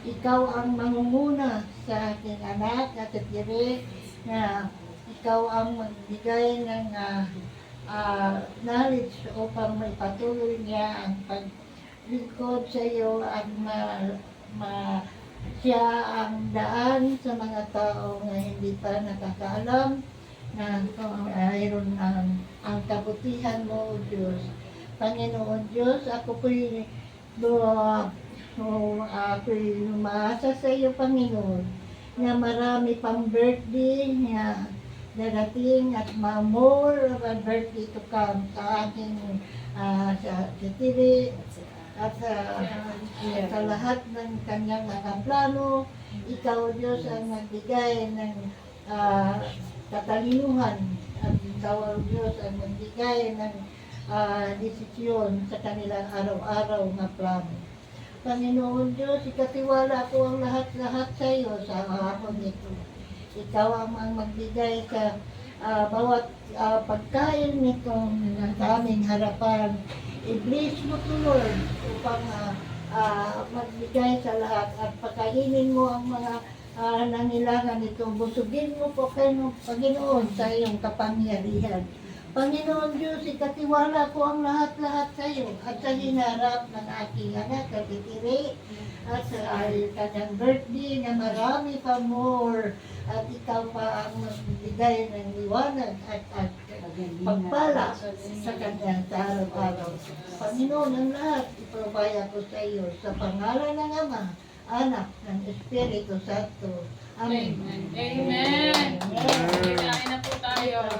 ikaw ang mangunguna sa aking anak at titiri na ikaw ang magbigay ng knowledge upang maipatuloy niya ang paglingkod sa iyo at siya ang daan sa mga tao na hindi pa nakakaalam na mayroon ang kabutihan mo, O Diyos. Panginoon Diyos, ako'y umaasa sa iyo, Panginoon, na marami pang birthday na darating at more birthday to come sa aking sa TV at sa lahat ng kanyang mga plano. Ikaw, Diyos, ang nagbigay ng katalinuhan at ikaw, Diyos, ang nagbigay ng desisyon sa kanilang araw-araw na plano. Panginoon Diyos, ikatiwala ko ang lahat-lahat sa iyo sa hapon ito. Ikaw ang magbigay sa bawat pagkain nitong sa aming harapan. I-bless mo to, Lord, upang magbigay sa lahat at pakainin mo ang mga nangailangan nito. Busugin mo po kayo, Panginoon, sa iyong kapangyarihan. Panginoon Diyos, ikatiwala ko ang lahat-lahat sa iyo at sa hinarap ng aking anak at titiri at sa kanyang birthday na marami pa more at ikaw pa ang magbigay ng liwanag at pagpala sa kanyang araw-araw. Panginoon, ang lahat iprovide ko sa iyo sa pangalan ng Ama, Anak, ng Espiritu Santo. Amen. Amen. Amen. Amen.